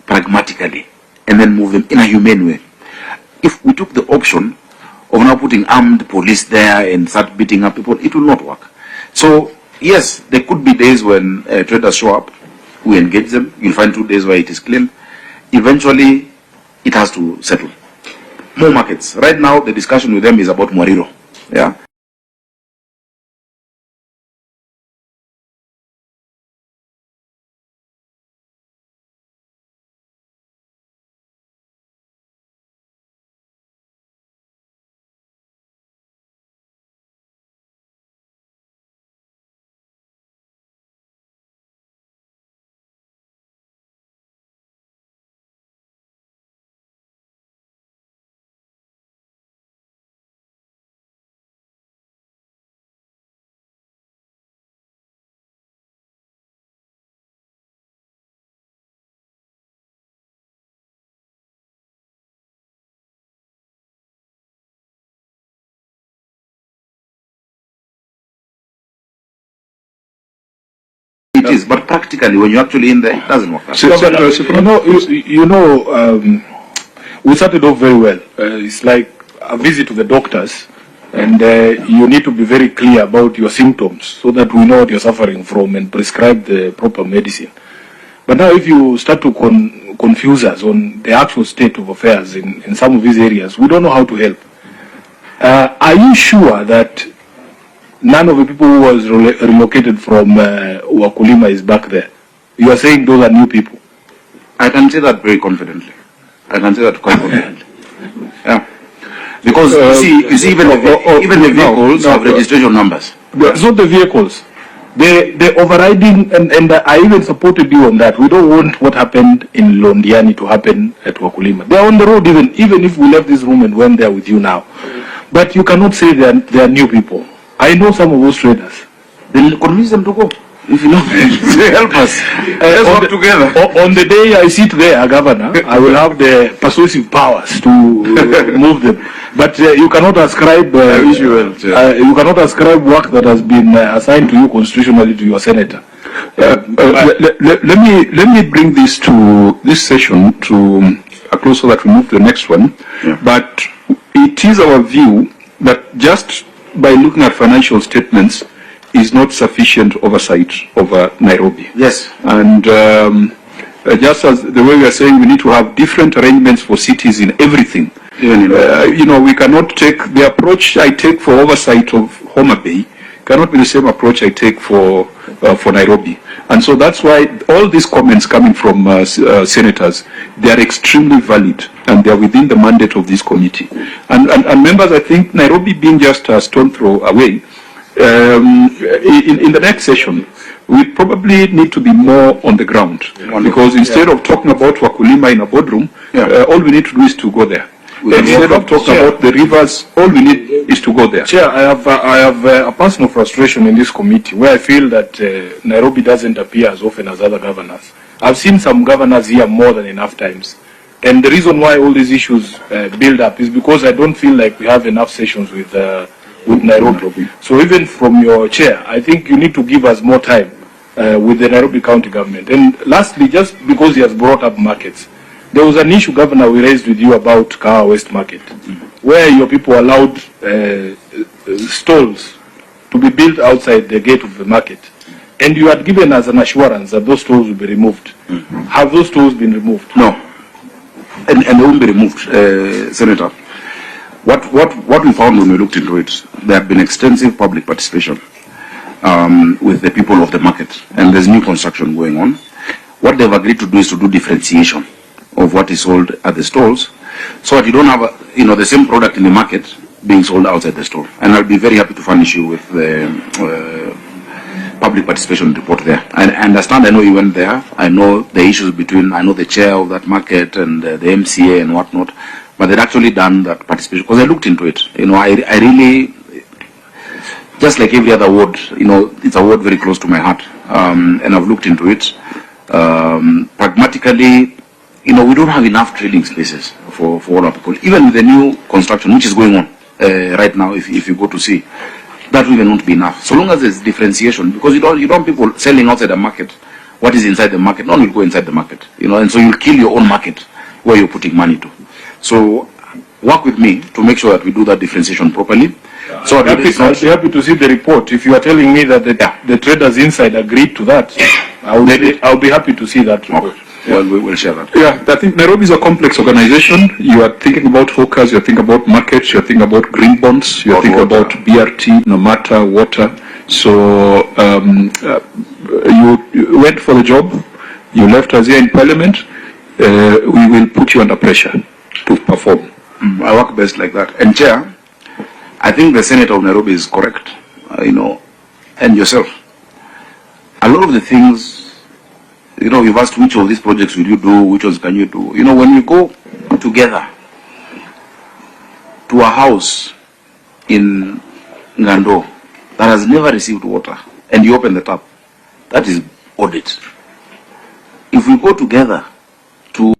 pragmatically and then move them in a humane way. If we took the option of now putting armed police there and start beating up people, it will not work. So, yes, there could be days when traders show up, we engage them, you'll find 2 days where it is clean. Eventually, it has to settle. More markets. Right now, the discussion with them is about Mwariro. Yeah. It is, but practically, when you're actually in there, it doesn't work. We started off very well. It's like a visit to the doctors, and you need to be very clear about your symptoms so that we know what you're suffering from and prescribe the proper medicine. But now if you start to confuse us on the actual state of affairs in some of these areas, we don't know how to help. Are you sure that none of the people who was relocated from Wakulima is back there? You are saying those are new people. I can say that very confidently. I can say that quite confidently. Yeah. Because you see, even the vehicles have registration numbers. It's not the vehicles. The overriding, and I even supported you on that. We don't want what happened in Londiani to happen at Wakulima. They are on the road even if we left this room and went there with you now. But you cannot say they are new people. I know some of those traders. Then convince them to go. If you know, they help us. Let's work together. On the day I sit there, Governor, I will have the persuasive powers to move them. But you cannot ascribe. You cannot ascribe work that has been assigned to you constitutionally to your senator. Let me bring this session to a close so that we move to the next one. Yeah. But it is our view that just by looking at financial statements is not sufficient oversight over Nairobi. Yes. And just as the way we are saying, we need to have different arrangements for cities in everything. We cannot take the approach I take for oversight of Homa Bay cannot be the same approach I take for Nairobi. And so that's why all these comments coming from senators, they are extremely valid and they are within the mandate of this committee. And members, I think Nairobi being just a stone throw away, in the next session, we probably need to be more on the ground. Because instead of talking about Wakulima in a boardroom, all we need to do is to go there. Instead of talking about the rivers, all we need is to go there. Chair, I have a personal frustration in this committee where I feel that Nairobi doesn't appear as often as other governors. I've seen some governors here more than enough times. And the reason why all these issues build up is because I don't feel like we have enough sessions with Nairobi. So even from your chair, I think you need to give us more time with the Nairobi County government. And lastly, just because he has brought up markets, there was an issue, Governor, we raised with you about Kawa West Market, where your people allowed stalls to be built outside the gate of the market. And you had given us an assurance that those stalls will be removed. Have those stalls been removed? No. And they won't be removed, Senator. What we found when we looked into it, there have been extensive public participation with the people of the market. And there's new construction going on. What they've agreed to do is to do differentiation of what is sold at the stalls, so that you don't have the same product in the market being sold outside the store. And I'll be very happy to furnish you with the public participation report there. I understand, I know you went there, I know the issues I know the chair of that market and the MCA and whatnot, but they'd actually done that participation, because I looked into it. I really, just like every other ward, it's a ward very close to my heart, and I've looked into it. Pragmatically, we don't have enough trading spaces for all our people. Even with the new construction, which is going on right now, if you go to see, that will not be enough. So long as there's differentiation, because you don't want people selling outside the market what is inside the market. None will go inside the market, you know, and so you'll kill your own market where you're putting money to. So work with me to make sure that we do that differentiation properly. So I'll be happy to see the report. If you are telling me that the traders inside agreed to that, I'll be happy to see that report. Well, we will share that. Yeah, I think Nairobi is a complex organization. You are thinking about hawkers, you're thinking about markets, you're thinking about green bonds, you're thinking about BRT, no matter water. So you went for the job, you left us here in Parliament. We will put you under pressure to perform. I work best like that. And Chair, I think the Senator of Nairobi is correct, you know, and yourself. A lot of the things, you know, you've asked which of these projects will you do, which ones can you do. You know, when you go together to a house in Ngando that has never received water and you open the tap, that is audit. If we go together to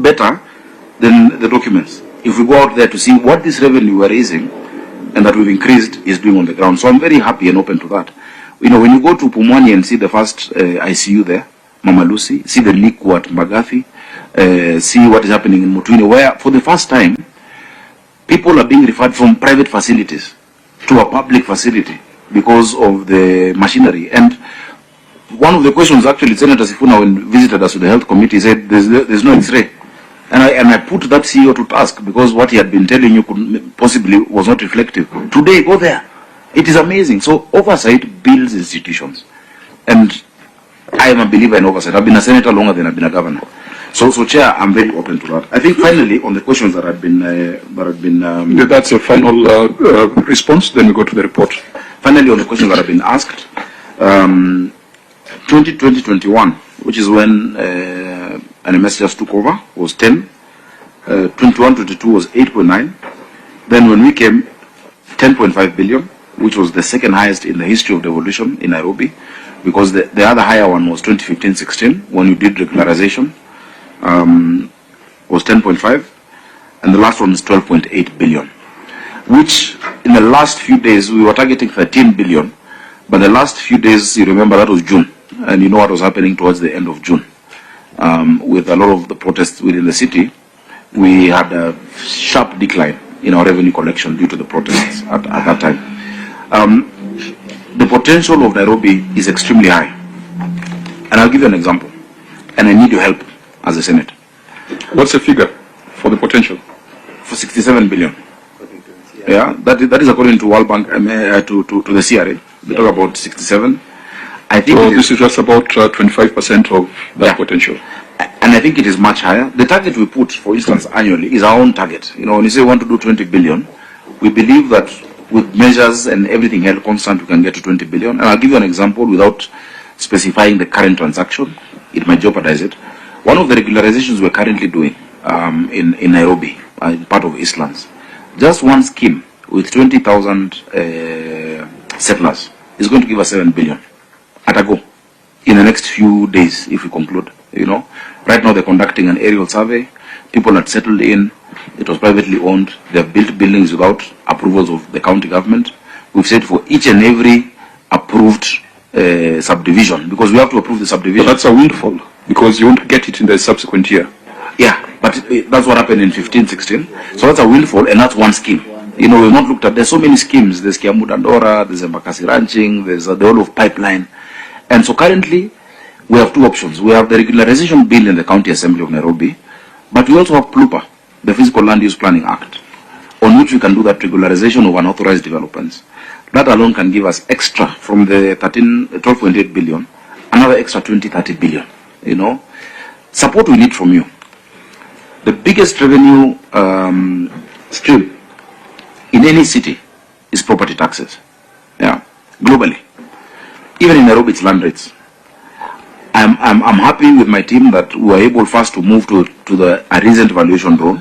better than the documents, if we go out there to see what this revenue we're raising and that we've increased is doing on the ground. So I'm very happy and open to that. You know, when you go to Pumwani and see the first ICU there, Mama Lucy, see the leak at Magathi, see what is happening in Mutwini, where for the first time people are being referred from private facilities to a public facility because of the machinery. And one of the questions actually Senator Sifuna, when visited us to the health committee, said there's no X-ray. And I put that CEO to task because what he had been telling you could possibly was not reflective. Today, go there. It is amazing. So oversight builds institutions. And I am a believer in oversight. I've been a senator longer than I've been a governor. So Chair, I'm very open to that. I think finally on the questions that have been that's a final response. Then we go to the report. Finally, on the questions that have been asked, 2021, which is when NMS just took over, was 10. 21-22 was 8.9. Then when we came, 10.5 billion, which was the second highest in the history of devolution in Nairobi, because the other higher one was 2015-16 when we did regularization, was 10.5, and the last one is 12.8 billion, which in the last few days we were targeting 13 billion, but the last few days, you remember, that was June, and you know what was happening towards the end of June. With a lot of the protests within the city, we had a sharp decline in our revenue collection due to the protests at that time. The potential of Nairobi is extremely high. And I'll give you an example. And I need your help as a Senate. What's the figure for the potential? For 67 billion. Yeah, that is according to World Bank, to the CRA. They talk about 67. I think so this is just about 25% of that potential. And I think it is much higher. The target we put, for instance, annually is our own target. You know, when you say we want to do 20 billion, we believe that with measures and everything held constant, we can get to 20 billion. And I'll give you an example without specifying the current transaction. It might jeopardize it. One of the regularizations we're currently doing in Nairobi, part of Eastlands, just one scheme with 20,000 settlers is going to give us 7 billion at a go in the next few days if we conclude. You know, right now they're conducting an aerial survey. People had settled in. It was privately owned. They've built buildings without approvals of the county government. We've said for each and every approved subdivision, because we have to approve the subdivision. But that's a windfall, because you won't get it in the subsequent year. Yeah, but that's what happened in 15-16. So that's a windfall, and that's one scheme. You know, we've not looked at, there's so many schemes. There's Kiamu Dandora, there's Embakasi Ranching, there's the whole of pipeline. And so currently, we have two options. We have the regularization bill in the County Assembly of Nairobi, but we also have PLUPA, the Physical Land Use Planning Act, on which we can do that regularization of unauthorized developments. That alone can give us extra from the 12.8 billion, another extra 20-30 billion. You know, support we need from you. The biggest revenue stream in any city is property taxes. Yeah, globally. Even in Nairobi, it's land rates. I'm happy with my team that we were able first to move to a recent valuation role.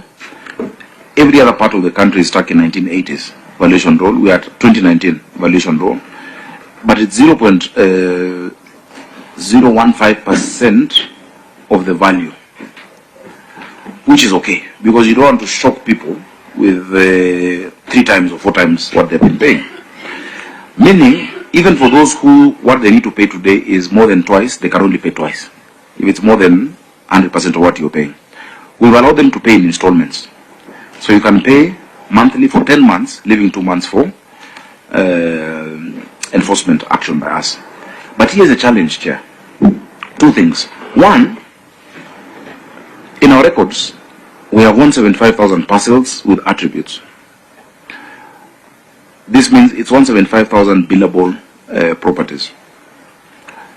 Every other part of the country is stuck in 1980s valuation role. We are at 2019 valuation role, but it's 0.015% of the value. which is okay, because you don't want to shock people with 3 times or 4 times what they've been paying. Meaning, even for those who, what they need to pay today is more than twice, they can only pay twice. If it's more than 100% of what you're paying. We've allowed them to pay in installments. So you can pay monthly for 10 months, leaving 2 months for enforcement action by us. But here's a challenge, Chair. 2 things. One, in our records, we have 175,000 parcels with attributes. This means it's 175,000 billable properties.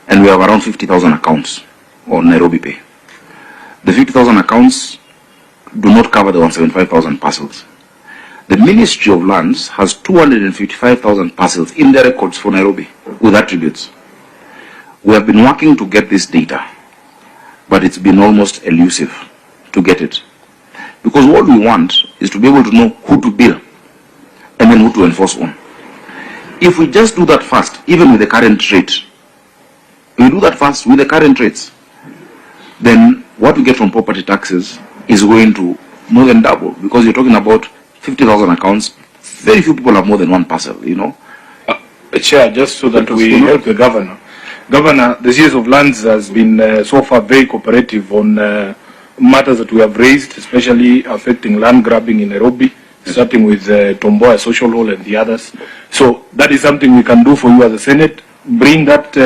And we have around 50,000 accounts on Nairobi Pay. The 50,000 accounts do not cover the 175,000 parcels. The Ministry of Lands has 255,000 parcels in their records for Nairobi with attributes. We have been working to get this data, but it's been almost elusive to get it. Because what we want is to be able to know who to bill and then who to enforce on. If we just do that fast, even with the current rate, we do that fast with the current rates, then what we get from property taxes is going to more than double, because you're talking about 50,000 accounts. Very few people have more than 1 parcel, you know. Chair, just so that we help the governor. Governor, the CS of Lands has been so far very cooperative on matters that we have raised, especially affecting land grabbing in Nairobi, starting with Tomboya Social Hall and the others. So that is something we can do for you as a Senate. Bring that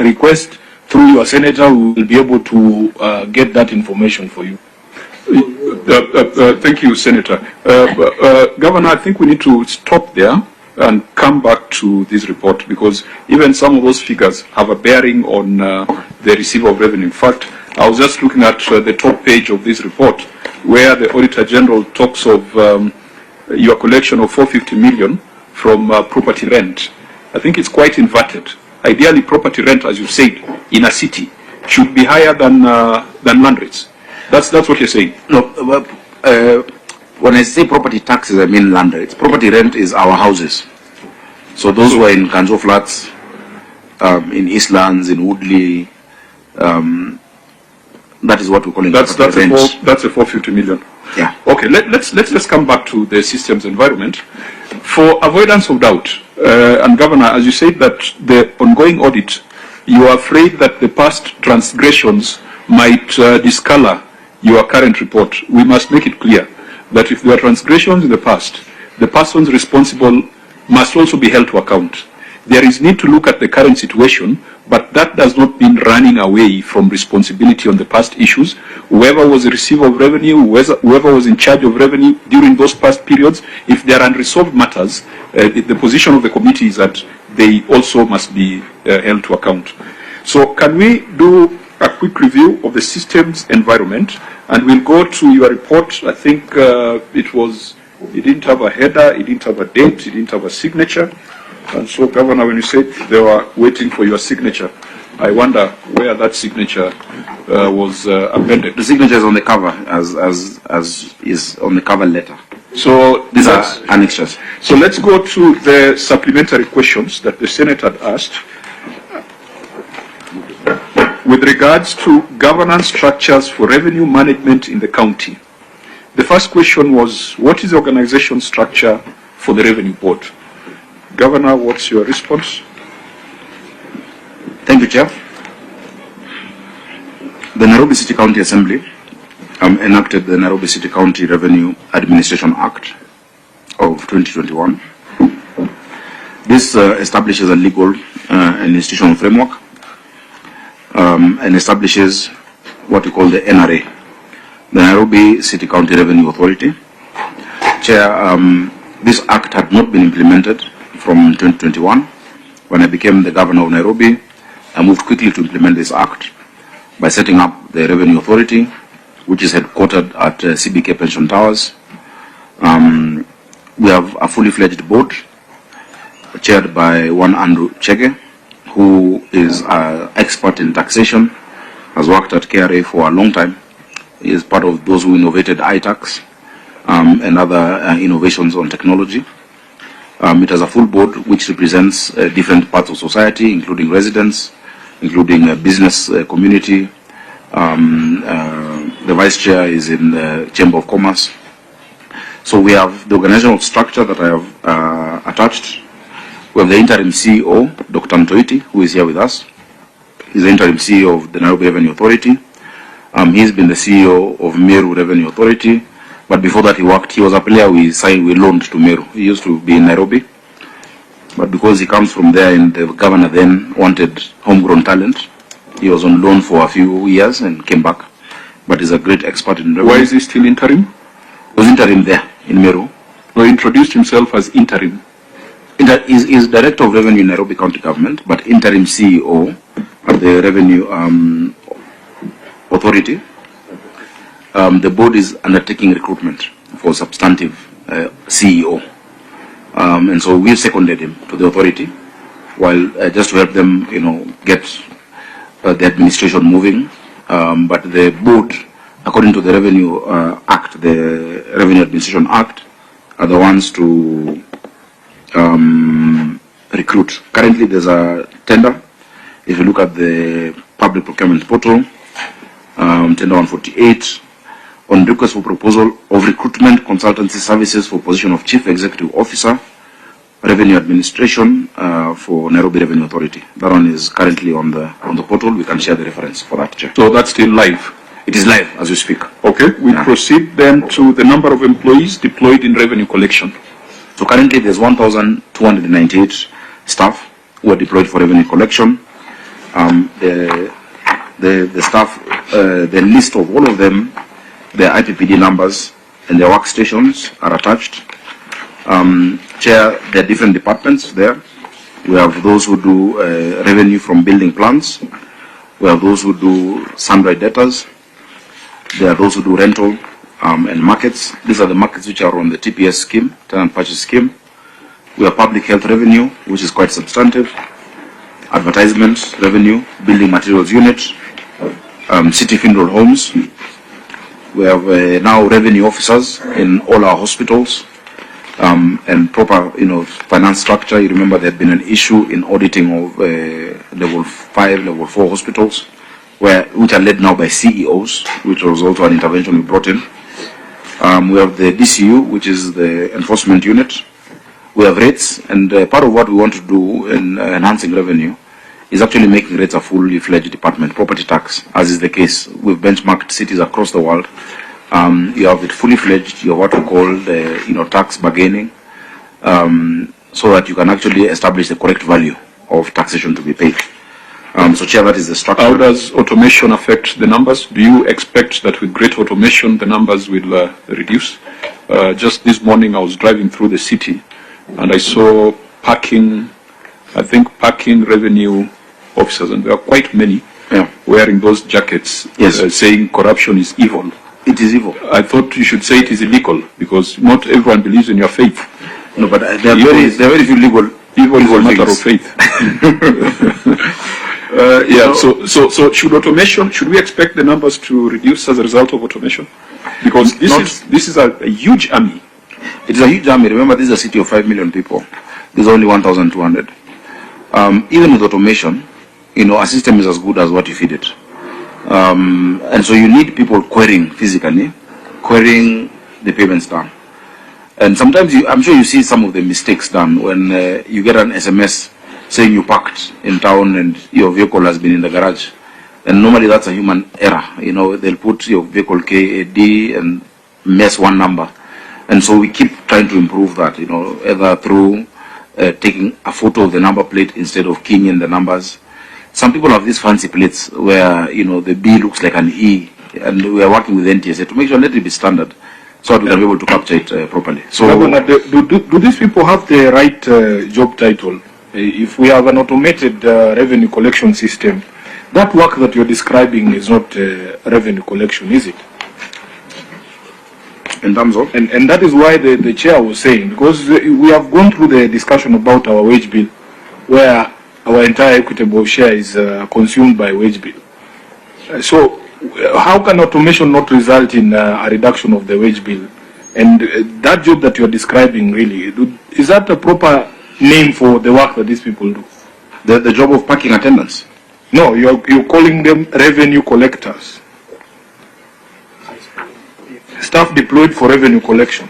request through your senator. We will be able to get that information for you. Thank you, Senator. Governor, I think we need to stop there and come back to this report, because even some of those figures have a bearing on the receiver of revenue. In fact, I was just looking at the top page of this report, where the Auditor General talks of your collection of 450 million from property rent. I think it's quite inverted. Ideally, property rent, as you said, in a city should be higher than land rates. That's what you're saying. No, when I say property taxes, I mean land rates. Property rent is our houses. So those who are in Kanjo flats, in Eastlands, in Woodley, that is what we're calling that's rent. That's a 450 million. Yeah. Okay, let's come back to the systems environment. For avoidance of doubt, and Governor, as you said that the ongoing audit, you are afraid that the past transgressions might discolor your current report. We must make it clear that if there are transgressions in the past, the persons responsible must also be held to account. There is need to look at the current situation, but that does not mean running away from responsibility on the past issues. Whoever was a receiver of revenue, whoever was in charge of revenue during those past periods, if there are unresolved matters, the position of the committee is that they also must be held to account. So can we do a quick review of the systems environment, and we'll go to your report. I think it didn't have a header, it didn't have a date, it didn't have a signature. And so, Governor, when you said they were waiting for your signature, I wonder where that signature was appended. The signature is on the cover, as is on the cover letter. So these are annexures. So let's go to the supplementary questions that the Senate had asked. With regards to governance structures for revenue management in the county, the first question was, what is the organization structure for the Revenue Board? Governor, what's your response? Thank you, Chair. The Nairobi City County Assembly enacted the Nairobi City County Revenue Administration Act of 2021. This establishes a legal and institutional framework and establishes what we call the NRA, the Nairobi City County Revenue Authority. Chair, this act had not been implemented from 2021. When I became the governor of Nairobi, I moved quickly to implement this act by setting up the Revenue Authority, which is headquartered at CBK Pension Towers. We have a fully fledged board chaired by one Andrew Chege, who is an expert in taxation, has worked at KRA for a long time. He is part of those who innovated iTax and other innovations on technology. It has a full board which represents different parts of society, including residents, including business community, The vice chair is in the Chamber of Commerce. So we have the organizational structure that I have attached. We have the interim CEO, Dr. Ntoiti, who is here with us. He's the interim CEO of the Nairobi Revenue Authority. He's been the CEO of Meru Revenue Authority. But before that he was a player we loaned to Meru. He used to be in Nairobi. But because he comes from there and the governor then wanted homegrown talent, he was on loan for a few years and came back. But he's a great expert in revenue. Why is he still interim? He was interim there in Meru. No, he introduced himself as interim. He's Director of Revenue in Nairobi County Government, but interim CEO at the Revenue Authority. The board is undertaking recruitment for substantive CEO. And so we've seconded him to the authority, while just to help them, get the administration moving. But the board, according to the Revenue Act, the Revenue Administration Act, are the ones to recruit. Currently, there's a tender. If you look at the public procurement portal, tender 148, on request for proposal of recruitment consultancy services for position of Chief Executive Officer, Revenue Administration for Nairobi Revenue Authority. That one is currently on the portal. We can share the reference for that, Chair. So that's still live? It is live as we speak. Okay, we proceed then to the number of employees deployed in revenue collection. So currently there's 1,298 staff who are deployed for revenue collection. The staff, the list of all of them, their IPPD numbers and their workstations are attached. Chair, there are different departments there. We have those who do revenue from building plans. We have those who do sundry debtors. There are those who do rental and markets. These are the markets which are on the TPS scheme, tenant purchase scheme. We have public health revenue, which is quite substantive. Advertisement revenue, building materials unit, city funeral homes. We have now revenue officers in all our hospitals, and proper, finance structure. You remember there had been an issue in auditing of level 5, level 4 hospitals, which are led now by CEOs, which was also an intervention we brought in. We have the DCU, which is the enforcement unit. We have rates, and part of what we want to do in enhancing revenue is actually making rates a fully fledged department. Property tax, as is the case. We've benchmarked cities across the world. You have it fully fledged. You have what we call the, tax bargaining, so that you can actually establish the correct value of taxation to be paid. So, Chair, that is the structure. How does automation affect the numbers? Do you expect that with great automation the numbers will reduce? Just this morning I was driving through the city and I saw parking revenue officers, and there are quite many wearing those jackets, saying corruption is evil. It is evil. I thought you should say it is illegal, because not everyone believes in your faith. No, but there are very few legal. Evil is a matter of faith. So should we expect the numbers to reduce as a result of automation? Because this is a huge army. It is a huge army. Remember, this is a city of 5 million people. There's only 1,200. Even with automation, a system is as good as what you feed it. And so you need people querying physically, querying the payments done. And sometimes I'm sure you see some of the mistakes done when you get an SMS saying you parked in town and your vehicle has been in the garage. And normally that's a human error. They'll put your vehicle KAD and mess one number. And so we keep trying to improve that, either through taking a photo of the number plate instead of keying in the numbers. Some people have these fancy plates where, the B looks like an E, and we are working with NTSA to make sure let it be standard so that we can be able to capture it properly. So, do these people have the right job title? If we have an automated revenue collection system, that work that you're describing is not revenue collection, is it? In terms of? And that is why the chair was saying, because we have gone through the discussion about our wage bill, where our entire equitable share is consumed by wage bill. So how can automation not result in a reduction of the wage bill? And that job that you're describing, really, is that a proper name for the work that these people do? The job of parking attendants? No, you're calling them revenue collectors. staff deployed for revenue collection.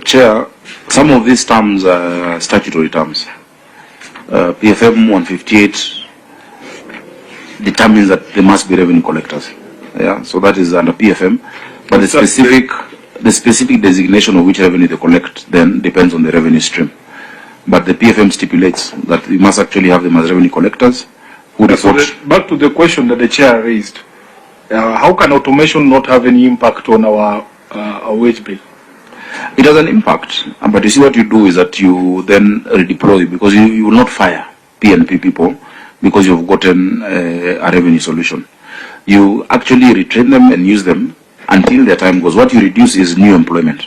Chair, some of these terms are statutory terms. PFM 158 determines that there must be revenue collectors. Yeah, so that is under PFM, but the specific designation of which revenue they collect then depends on the revenue stream. But the PFM stipulates that we must actually have them as revenue collectors who report. So back to the question that the chair raised, how can automation not have any impact on our wage bill? It has an impact, but you see what you do is that you then redeploy, because you will not fire PNP people because you've gotten a revenue solution. You actually retrain them and use them until their time goes. What you reduce is new employment.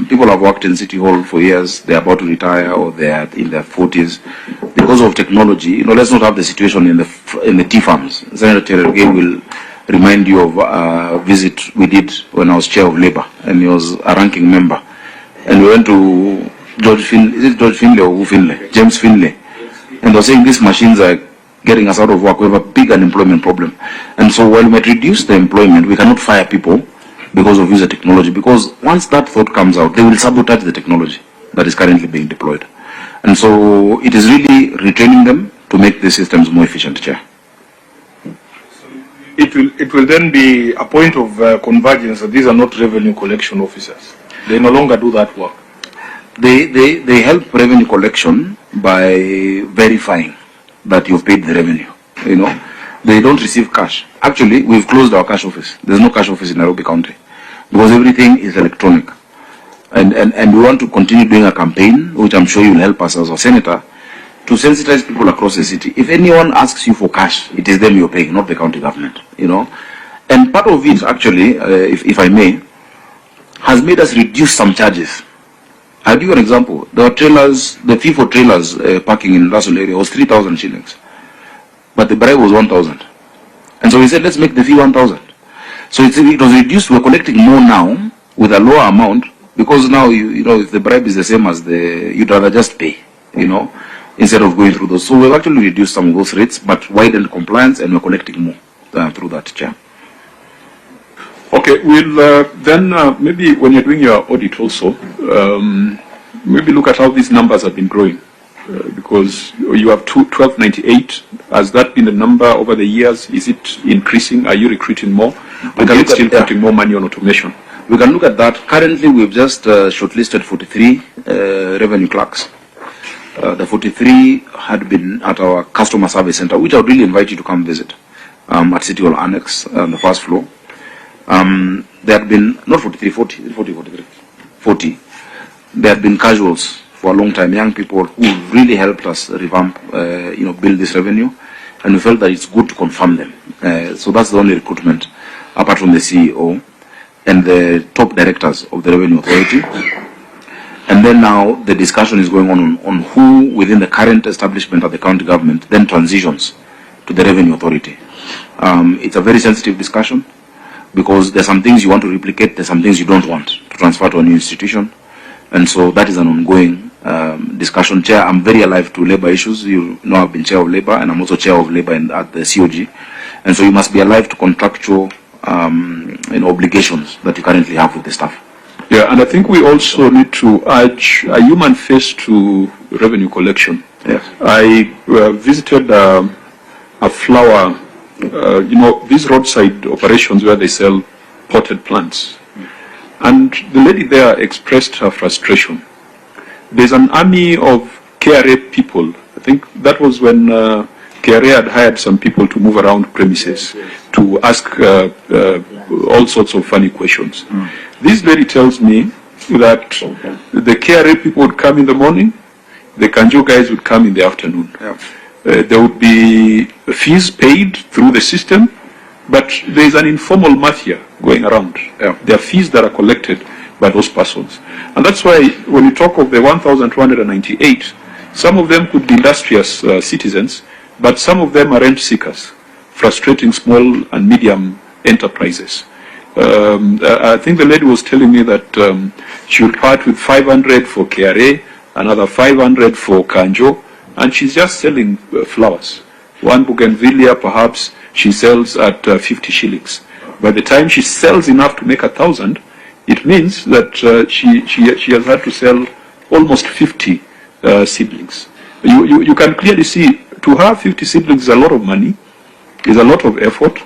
People have worked in City Hall for years, they're about to retire or they're in their 40s. Because of technology, let's not have the situation in the tea farms. Senator Terergay will remind you of a visit we did when I was chair of Labour and he was a ranking member. And we went to James Finlay. And they were saying these machines are getting us out of work. We have a big unemployment problem. And so while we might reduce the employment, we cannot fire people because of user technology. Because once that thought comes out, they will sabotage the technology that is currently being deployed. And so it is really retraining them to make the systems more efficient, Chair. It will then be a point of convergence that these are not revenue collection officers. They no longer do that work. They help revenue collection by verifying that you've paid the revenue. They don't receive cash. Actually, we've closed our cash office. There's no cash office in Nairobi County because everything is electronic. And we want to continue doing a campaign, which I'm sure you'll help us as a senator, to sensitize people across the city. If anyone asks you for cash, it is them you're paying, not the county government. And part of it, actually, if I may, has made us reduce some charges. I'll give you an example. There were trailers, the fee for trailers parking in Russell area was 3,000 shillings. But the bribe was 1,000. And so we said, let's make the fee 1,000. So it was reduced. We're collecting more now with a lower amount because now, if the bribe is the same as you'd rather just pay, instead of going through those. So we've actually reduced some of those rates, but widened compliance and we're collecting more through that, Chair. Okay, we'll then maybe when you're doing your audit also, maybe look at how these numbers have been growing. Because you have 1298. Has that been the number over the years? Is it increasing? Are you recruiting more? We can still putting more money on automation. We can look at that. Currently, we've just shortlisted 43 revenue clerks. The 43 had been at our customer service center, which I would really invite you to come visit, at City Hall Annex on the first floor. There had been, not 43, 40. There had been casuals for a long time, young people who really helped us revamp, build this revenue, and we felt that it's good to confirm them. So that's the only recruitment, apart from the CEO and the top directors of the Revenue Authority. And then now the discussion is going on who within the current establishment of the county government then transitions to the Revenue Authority. It's a very sensitive discussion because there's some things you want to replicate, there's some things you don't want to transfer to a new institution. And so that is an ongoing discussion. Chair, I'm very alive to labor issues. You know I've been chair of labor and I'm also chair of labor at the COG. And so you must be alive to contractual obligations that you currently have with the staff. Yeah, and I think we also need to urge a human face to revenue collection. Yes. I visited a flower, these roadside operations where they sell potted plants. And the lady there expressed her frustration. There's an army of KRA people. I think that was when KRA had hired some people to move around premises to ask all sorts of funny questions. This lady tells me that the KRA people would come in the morning, the Kanjo guys would come in the afternoon. Yeah. There would be fees paid through the system, but there is an informal mafia going around. Yeah. There are fees that are collected by those persons. And that's why when you talk of the 1,298, some of them could be industrious citizens, but some of them are rent seekers, frustrating small and medium enterprises. I think the lady was telling me that she would part with 500 for KRA, another 500 for Kanjo, and she's just selling flowers. One bougainvillea, perhaps, she sells at 50 shillings. By the time she sells enough to make 1,000, it means that she has had to sell almost 50 seedlings. You can clearly see, to have 50 seedlings is a lot of money, is a lot of effort,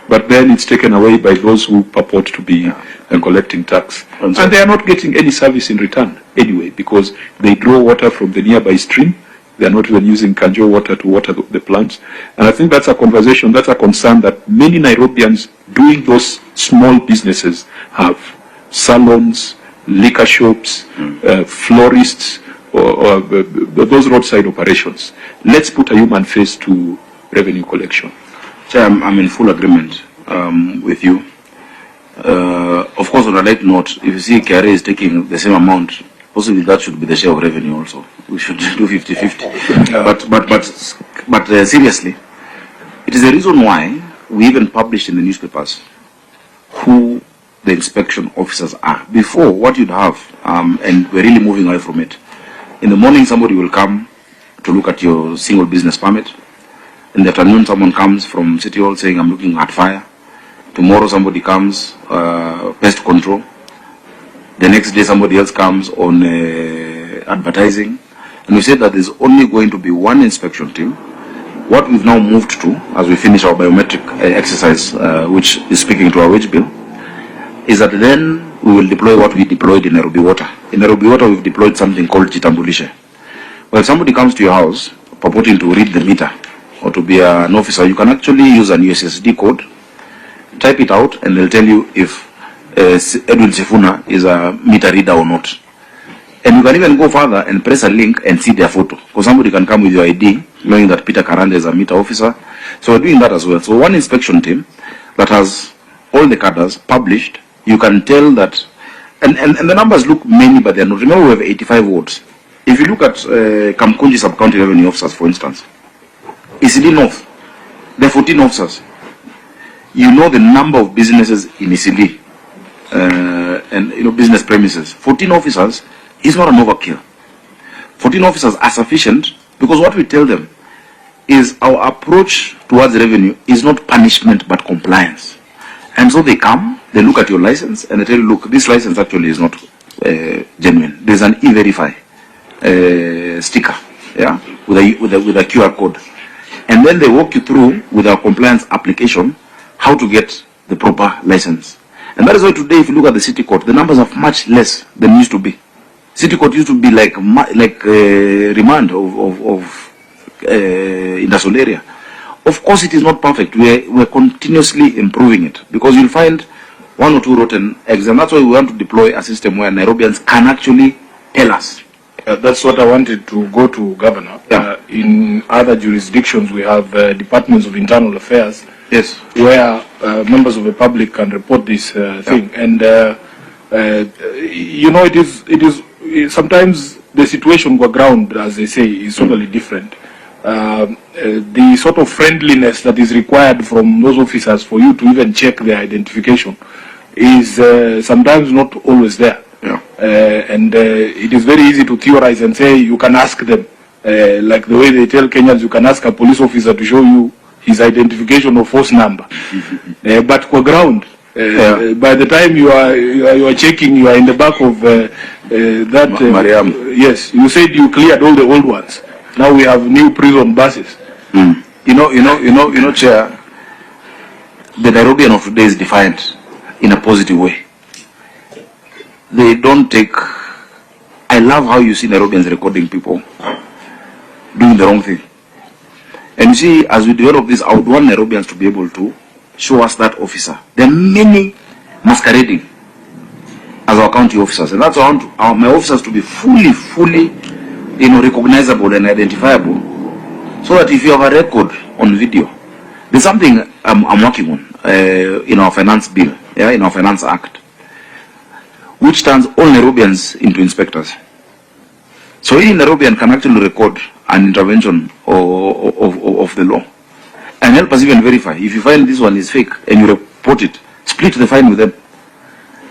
but then it's taken away by those who purport to be collecting tax. And they are not getting any service in return anyway, because they draw water from the nearby stream. They are not even using Kanjo water to water the plants. And I think that's a conversation, that's a concern that many Nairobians doing those small businesses have. Salons, liquor shops, florists, or those roadside operations. Let's put a human face to revenue collection. Chair, I'm in full agreement with you. Of course, on a light note, if you see KRA is taking the same amount, possibly that should be the share of revenue also. We should do 50-50. But seriously, it is the reason why we even published in the newspapers who the inspection officers are. Before, what you'd have, and we're really moving away from it. In the morning, somebody will come to look at your single business permit. In the afternoon, someone comes from City Hall saying, I'm looking at fire. Tomorrow, somebody comes, pest control. The next day, somebody else comes on advertising. And we said that there's only going to be one inspection team. What we've now moved to, as we finish our biometric exercise, which is speaking to our wage bill, is that then we will deploy what we deployed in Nairobi Water. In Nairobi Water, we've deployed something called Jitambulishe. Well, if somebody comes to your house purporting to read the meter or to be an officer, you can actually use an USSD code, type it out, and they'll tell you if Edwin Sifuna is a meter reader or not. And you can even go further and press a link and see their photo. Because somebody can come with your ID, knowing that Peter Karande is a meter officer. So we're doing that as well. So one inspection team that has all the cadres published, you can tell that, and the numbers look many, but they're not. Remember, we have 85 wards. If you look at Kamkunji Sub-County Revenue Officers, for instance, ECD North, there are 14 officers. You know the number of businesses in ECD, and business premises. 14 officers is not an overkill. 14 officers are sufficient, because what we tell them is our approach towards revenue is not punishment but compliance. And so they come, they look at your license, and they tell you, look, this license actually is not genuine. There's an e-verify sticker, yeah, with a QR code. And then they walk you through with our compliance application how to get the proper license. And that is why today, if you look at the city court, the numbers are much less than used to be. City court used to be like remand of industrial area. Of course, it is not perfect. We're continuously improving it, because you'll find one or two rotten eggs, and that's why we want to deploy a system where Nairobians can actually tell us. That's what I wanted to go to, Governor. Yeah. In other jurisdictions, we have departments of internal affairs, yes, where members of the public can report this thing. And it is sometimes the situation on ground, as they say, is totally different. The sort of friendliness that is required from those officers for you to even check their identification is sometimes not always there. Yeah. And it is very easy to theorize and say you can ask them, like the way they tell Kenyans, you can ask a police officer to show you his identification or force number. But for ground, by the time you are checking, you are in the back of that. Mariam. Yes, you said you cleared all the old ones. Now we have new prison buses. Chair, the Nairobian of today is defiant in a positive way. They don't take. I love how you see Nairobians recording people doing the wrong thing. And you see, as we develop this, I would want Nairobians to be able to show us that officer. There are many masquerading as our county officers, and that's why I want my officers to be fully, recognizable and identifiable, so that if you have a record on video, there's something I'm working on in our finance bill, in our finance act, which turns all Nairobians into inspectors. So any Nairobian can actually record an intervention of the law and help us even verify. If you find this one is fake and you report it, split the fine with them.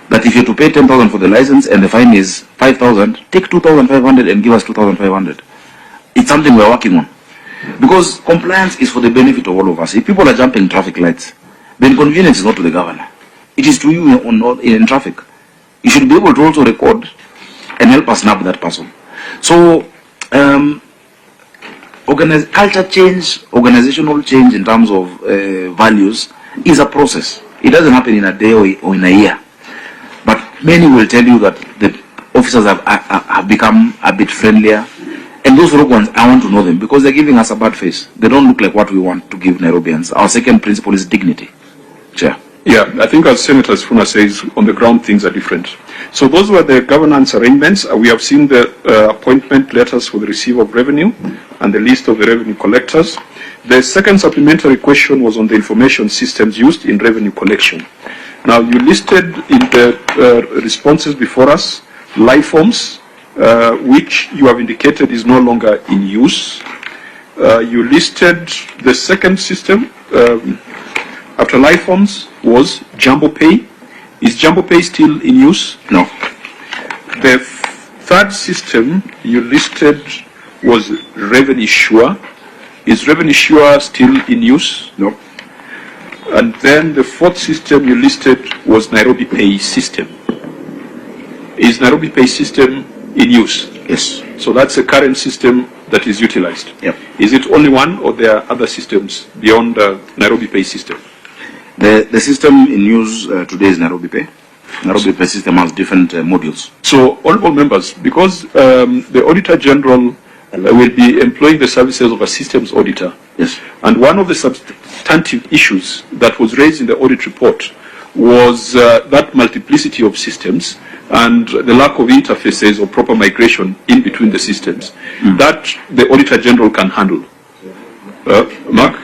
That if you have to pay 10,000 for the license and the fine is 5,000, take 2,500 and give us 2,500. It's something we're working on. Because compliance is for the benefit of all of us. If people are jumping traffic lights, the inconvenience is not to the governor. It is to you in traffic. You should be able to also record and help us snap that person. So, culture change, organizational change in terms of values is a process. It doesn't happen in a day or in a year. But many will tell you that the officers have become a bit friendlier. And those rogue ones, I want to know them because they're giving us a bad face. They don't look like what we want to give Nairobians. Our second principle is dignity. Chair. Yeah, I think as Senator Sifuna says, on the ground things are different. So those were the governance arrangements. We have seen the appointment letters for the receiver of revenue and the list of the revenue collectors. The second supplementary question was on the information systems used in revenue collection. Now, you listed in the responses before us, live forms, which you have indicated is no longer in use. You listed the second system after live forms was Jumbo Pay. Is Jumbo Pay still in use? No. The third system you listed was Revenue Sure. Is Revenue Sure still in use? No. And then the fourth system you listed was Nairobi Pay system. Is Nairobi Pay system in use? Yes. So that's the current system that is utilized. Yep. Is it only one or there are other systems beyond the Nairobi Pay system? The system in use today is Nairobi Pay. Nairobi Pay system has different modules. So, honorable members, because the Auditor General will be employing the services of a systems auditor. Yes. And one of the substantive issues that was raised in the audit report was that multiplicity of systems and the lack of interfaces or proper migration in between the systems that the Auditor General can handle. Mark?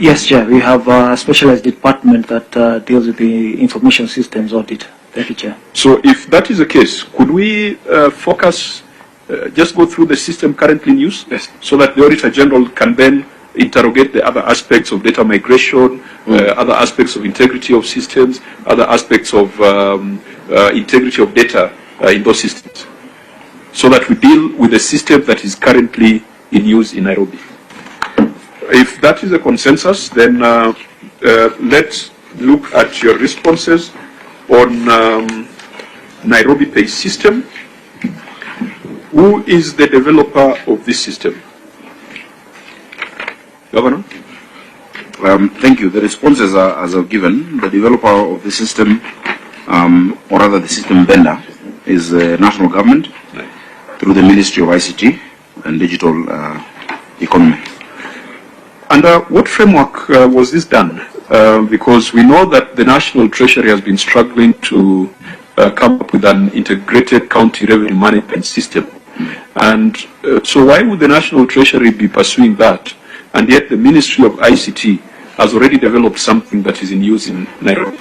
Yes, Chair. We have a specialized department that deals with the information systems audit. Thank you, Chair. So if that is the case, could we focus, just go through the system currently in use, so that the Auditor General can then interrogate the other aspects of data migration, other aspects of integrity of systems, other aspects of integrity of data in those systems, so that we deal with the system that is currently in use in Nairobi. If that is a consensus, then let's look at your responses on Nairobi Pay system. Who is the developer of this system? Governor? Thank you. The responses are as I've given. The developer of the system, or rather the system vendor, is the national government through the Ministry of ICT and Digital Economy. Under what framework was this done? Because we know that the National Treasury has been struggling to come up with an integrated county revenue management system. And so why would the National Treasury be pursuing that? And yet the Ministry of ICT has already developed something that is in use in Nairobi.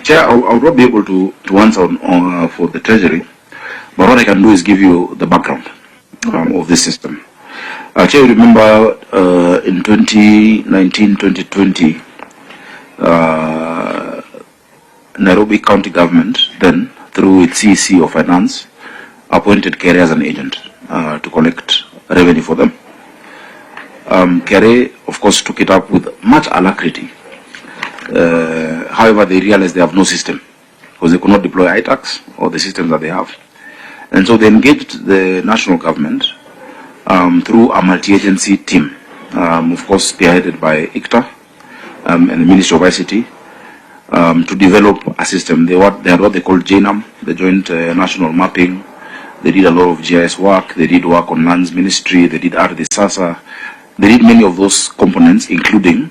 Chair, I will not be able to answer on for the Treasury, but what I can do is give you the background of this system. Chair, you remember in 2019-2020, Nairobi County Government, then through its CEC of Finance, appointed KRA as an agent to collect revenue for them. KRA, of course, took it up with much alacrity. However, they realized they have no system because they could not deploy ITAX or the systems that they have. And so they engaged the national government through a multi-agency team, of course spearheaded by ICTA and the Ministry of ICT, to develop a system. They had what they called JNAM, the Joint National Mapping. They did a lot of GIS work. They did work on Lands Ministry. They did RDSASA. They did many of those components, including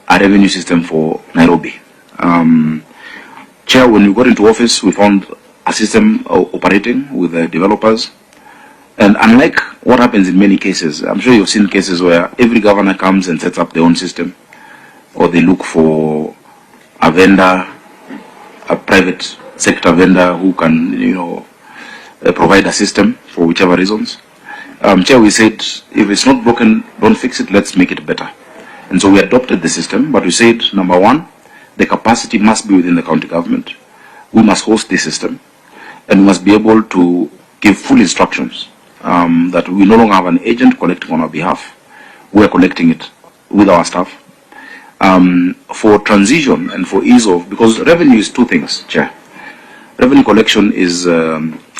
a revenue system for Nairobi. Chair, when we got into office, we found a system operating with the developers. And unlike what happens in many cases, I'm sure you've seen cases where every governor comes and sets up their own system, or they look for a vendor, a private sector vendor who can, provide a system for whichever reasons. Chair, we said, if it's not broken, don't fix it, let's make it better. And so we adopted the system, but we said, number one, the capacity must be within the county government. We must host this system, and we must be able to give full instructions that we no longer have an agent collecting on our behalf. We are collecting it with our staff. for transition and for ease of, because revenue is two things, Chair. Revenue collection is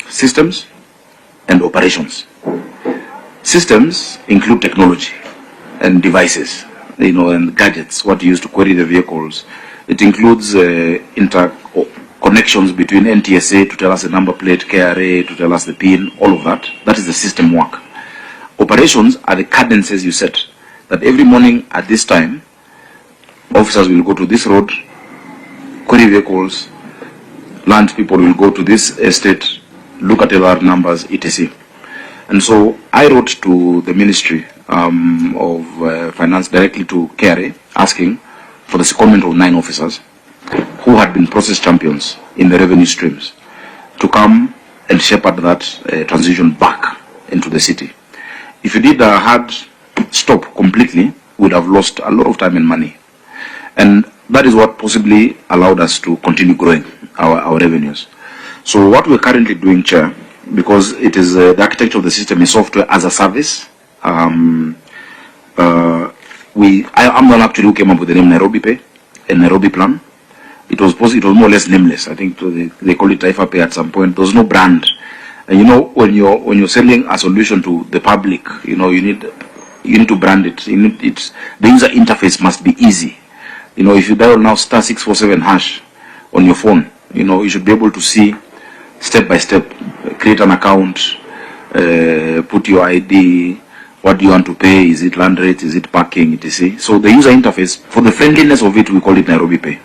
systems and operations. Systems include technology and devices, and gadgets, what you use to query the vehicles. It includes interconnections between NTSA to tell us the number plate, KRA to tell us the PIN, all of that. That is the system work. Operations are the cadences you set, that every morning at this time, officers will go to this road, query vehicles, land people will go to this estate, look at LR numbers, etc. And so I wrote to the Ministry of Finance, directly to KRA, asking for the secondment of 9 officers who had been process champions in the revenue streams to come and shepherd that transition back into the city. If you did a hard stop completely, we would have lost a lot of time and money. And that is what possibly allowed us to continue growing our revenues. So what we're currently doing, Chair, because it is the architecture of the system is software as a service. I'm the one actually who came up with the name Nairobi Pay and Nairobi Plan. It was more or less nameless. I think they call it Taifa Pay at some point. There was no brand. And when you're selling a solution to the public, you need to brand it. The user interface must be easy. If you dial now *647# on your phone, you should be able to see step by step, create an account, put your ID, what do you want to pay, is it land rate, is it parking, etc. So the user interface, for the friendliness of it, we call it Nairobi Pay.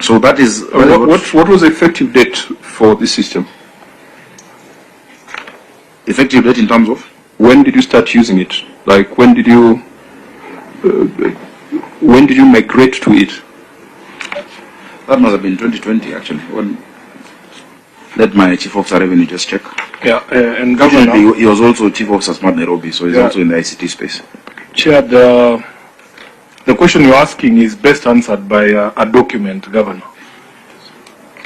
So that is... What was the effective date for this system? Effective date in terms of? When did you start using it? Like, when did you migrate to it? That must have been 2020, actually. Let my Chief Officer Revenue just check. Yeah, and Governor... He was also Chief Officer Smart Nairobi, so he's also in the ICT space. Chair, the question you're asking is best answered by a document, Governor.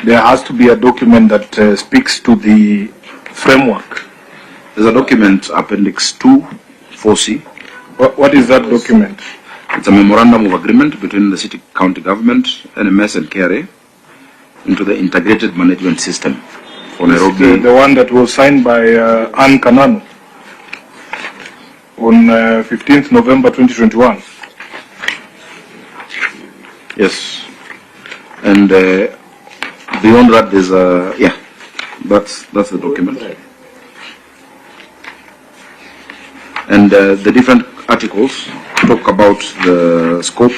There has to be a document that speaks to the framework. There's a document, Appendix 2, 4C. What is that document? It's a memorandum of agreement between the city county government, NMS and KRA into the integrated management system for Nairobi. The one that was signed by Ann Kananu on 15th November 2021. Yes. And beyond that, there's that's the document. And the different articles talk about the scope,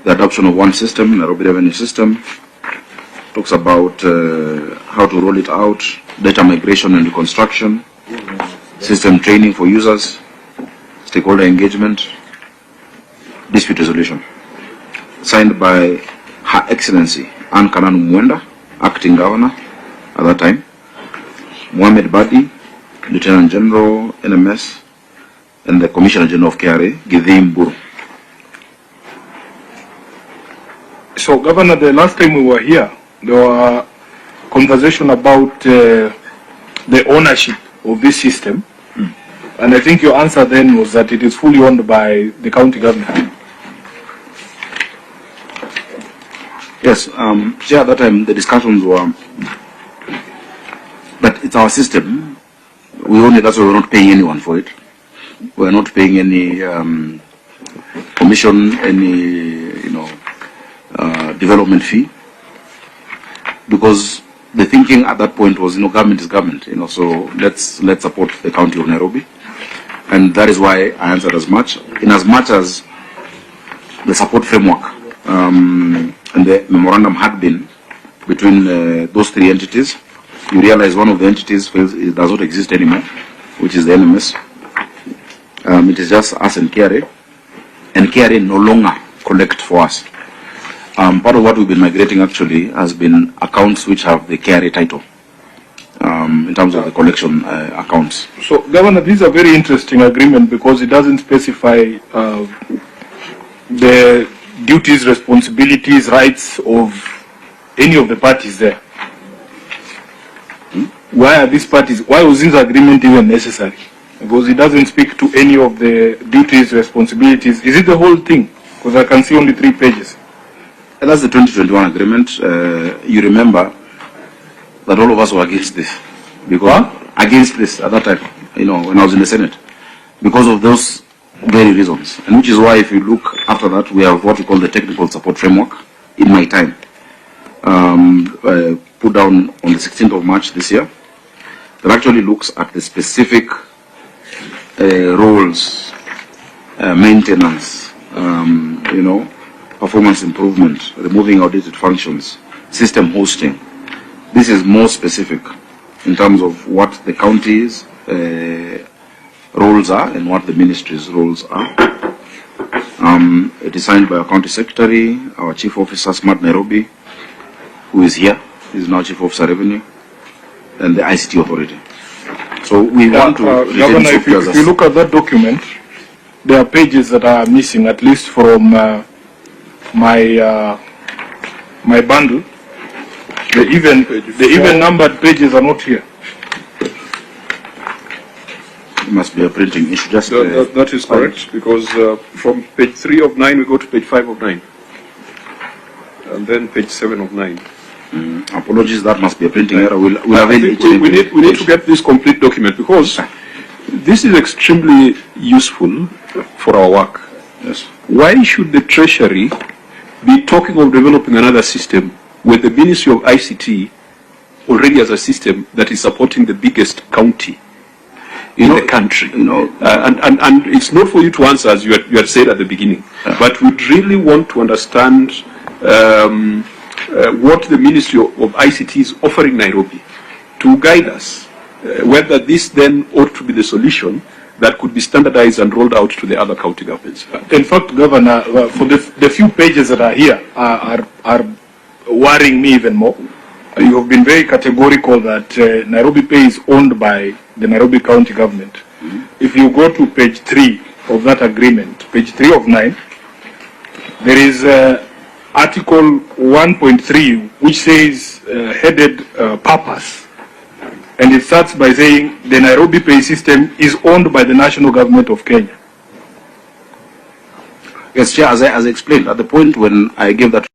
the adoption of one system, Nairobi revenue system, talks about how to roll it out, data migration and reconstruction, system training for users, stakeholder engagement, dispute resolution. Signed by Her Excellency Ann Kananu Mwenda, Acting Governor at that time, Mohamed Badi, Lieutenant General, NMS, and the Commissioner General of KRA, Githim Buru. So, Governor, the last time we were here, there were conversation about the ownership of this system, and I think your answer then was that it is fully owned by the county government. Yes, at that time the discussions were that it's our system, we own it, that's why we're not paying anyone for it. We're not paying any commission, any development fee, because the thinking at that point was, government is government, so let's support the county of Nairobi, and that is why I answered as much, in as much as the support framework and the memorandum had been between those 3 entities. You realize one of the entities it does not exist anymore, which is the NMS. It is just us and KRA no longer collect for us. Part of what we've been migrating actually has been accounts which have the KRA title in terms of the collection accounts. So, Governor, this is a very interesting agreement because it doesn't specify the duties, responsibilities, rights of any of the parties there. Why are these parties? Why was this agreement even necessary? Because it doesn't speak to any of the duties, responsibilities. Is it the whole thing? Because I can see only 3 pages. And that's the 2021 agreement. You remember that all of us were against this. Because against this at that time, you know, when I was in the Senate. Because of those very reasons. And which is why, if you look after that, we have what we call the technical support framework in my time. Put down on the 16th of March this year. That actually looks at the specific roles, maintenance, you know, performance improvement, removing outdated functions, system hosting. This is more specific in terms of what the county's roles are and what the ministry's roles are. It is signed by our county secretary, our chief officer, Smart Nairobi, who is here. He is now chief officer revenue, and the ICT authority. So we want to Governor, if you look at that document, there are pages that are missing, at least from my bundle. The even numbered pages are not here. It must be a printing issue. Just that is correct, because from page 3 of 9 we go to page 5 of 9, and then page 7 of 9. Apologies, that must be a printing error. we need to get this complete document, because this is extremely useful for our work. Yes. Why should the Treasury be talking of developing another system when the Ministry of ICT already has a system that is supporting the biggest county in the country? You know, and it's not for you to answer, as you had said at the beginning, but we really want to understand what the Ministry of ICT is offering Nairobi to guide us, whether this then ought to be the solution that could be standardized and rolled out to the other county governments. In fact, Governor, for the few pages that are here are worrying me even more. You have been very categorical that Nairobi Pay is owned by the Nairobi County government. If you go to page 3 of that agreement, page 3 of 9, there is Article 1.3, which says, headed purpose. And it starts by saying the Nairobi Pay system is owned by the national government of Kenya. yes, Chair, as I explained, at the point when I gave that